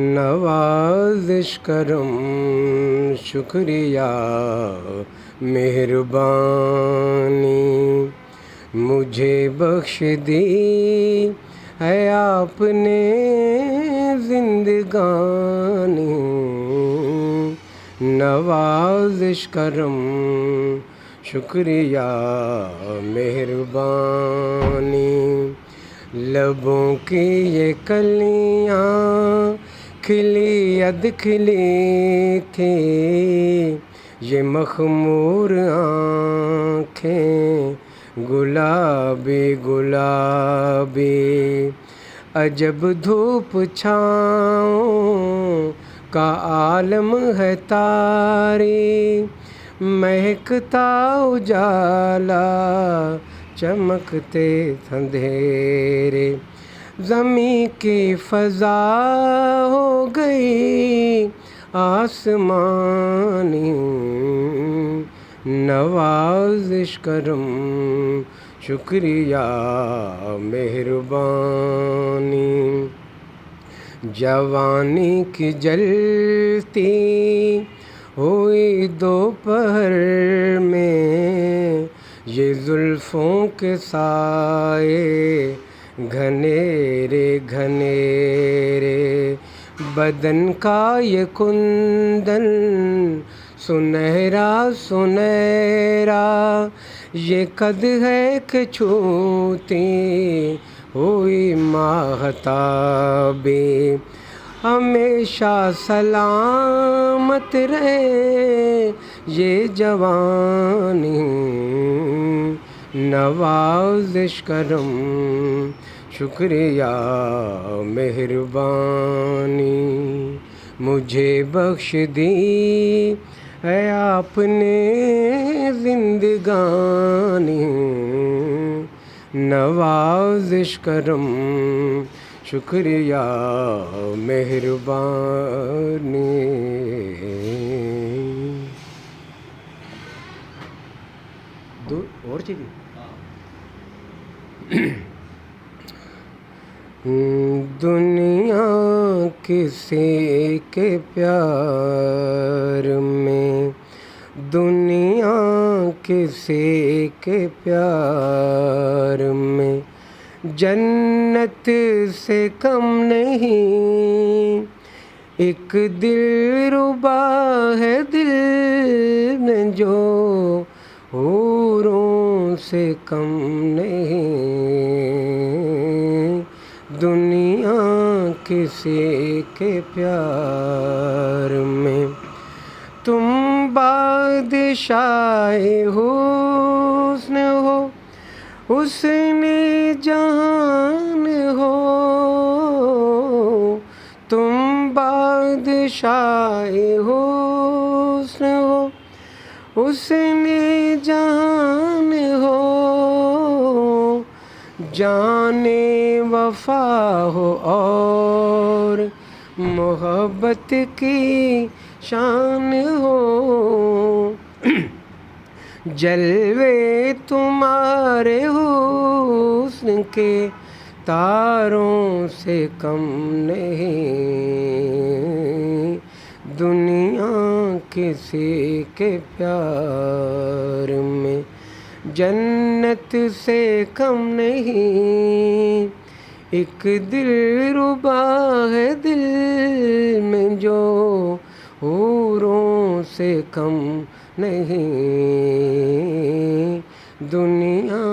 نوازش کرم شکریہ مہربانی مجھے بخش دی ہے آپ نے زندگانی، نوازش کرم شکریہ مہربانی، لبوں کی یہ کلیاں کھلی اد کھلی تھی، یہ مخمور آنکھیں گلابی گلابی، عجب دھوپ چھاؤں کا عالم ہے طاری، مہکتا اجالا چمکتے اندھیرے، زمیں کی فضا ہو گئی آسمانی، نوازش کرم شکریہ مہربانی، جوانی کی جلتی ہوئی دوپہر میں یہ زلفوں کے سائے گھنیرے گھنیرے، بدن کا یہ کندن سنہرا سنہرا، یہ قد ہے کہ چھوتی ہوئی ماہتابی، ہمیشہ سلامت رہے یہ جوانی، نوازش کرم شکریہ مہربانی مجھے بخش دی ہے آپ نے زندگانی، نوازش کرم شکریہ مہربانی۔ دو اور چاہیے؟ دنیا کسی کے پیار میں، دنیا کسی کے پیار میں جنت سے کم نہیں، ایک دل ربا ہے دل میں جو حوروں سے کم نہیں، دنیا کسی کے پیار میں تم بادشاہ حسن ہو، حسن جہان ہو، تم بادشاہ حسن ہو، حسن جہان ہو، جانے وفا ہو اور محبت کی شان ہو، جلوے تمہارے حسن کے تاروں سے کم نہیں، دنیا کسی کے پیار میں جنت سے کم نہیں، ایک دل ربا ہے دل میں جو حوروں سے کم نہیں، دنیا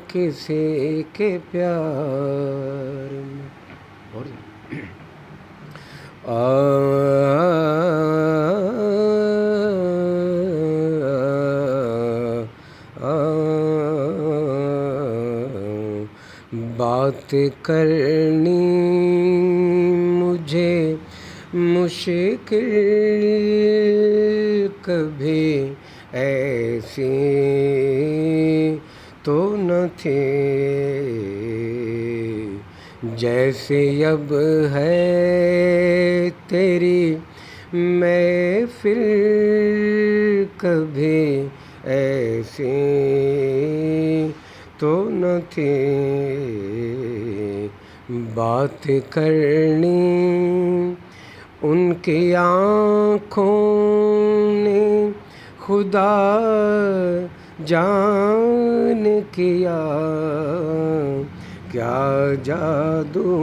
کسی کے پیار میں۔ بات کرنی مجھے مشکل کبھی ایسی تو نہ تھی، جیسے اب ہے تیری محفل کبھی ایسی تو نہ تھی بات کرنی ان کی آنکھوں نے خدا جان کیا کیا جادو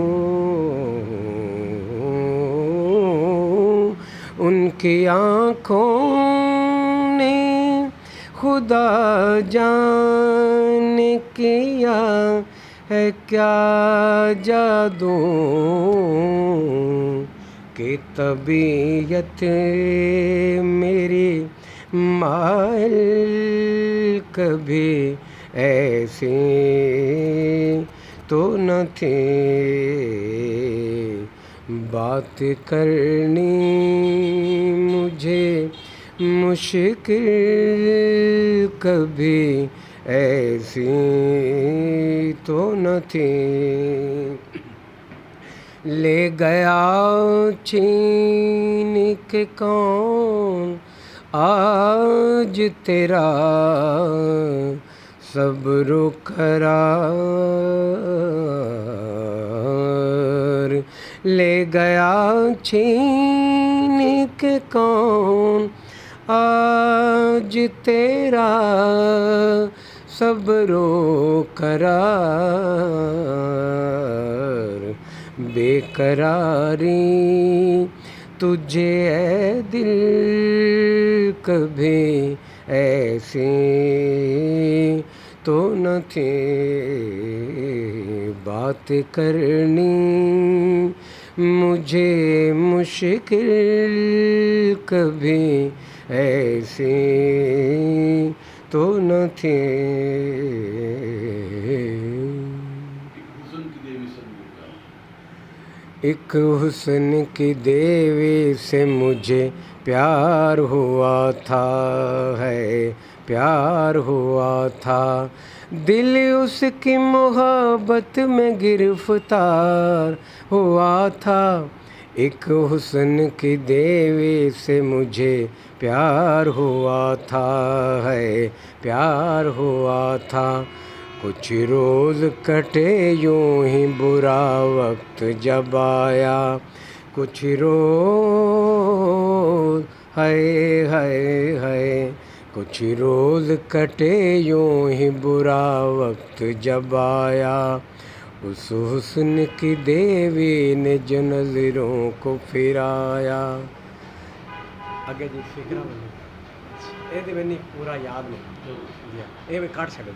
ان کی آنکھوں نے خدا جان کیا ہے کیا جادو کہ طبیعت میری مائل کبھی ایسی تو نہ تھی بات کرنی مجھے مشکل کبھی ایسی تو نہ تھی لے گیا چھین کے کون آج تیرا صبر و قرار لے گیا چھین کے کون آج تیرا صبر و قرار بے قراری تجھے اے دل کبھی ایسی تو نہ تھی بات کرنی مجھے مشکل کبھی ایسی تو نہ تھی ایک حسن کی دیوی سے مجھے پیار ہوا تھا ہے پیار ہوا تھا دل اس کی محبت میں گرفتار ہوا تھا ایک حسن کی دیوی سے مجھے پیار ہوا تھا ہے پیار ہوا تھا کچھ روز کٹے یوں ہی برا وقت جب آیا کچھ روز ہائے ہائے ہائے کچھ روز کٹے یوں ہی برا وقت جب آیا اس حسن کی دیوی نے جو نظروں کو پھرایا اگے جی فکرہ بنی یہ تو میں پورا یاد نہیں یہ میں کٹ چڑھ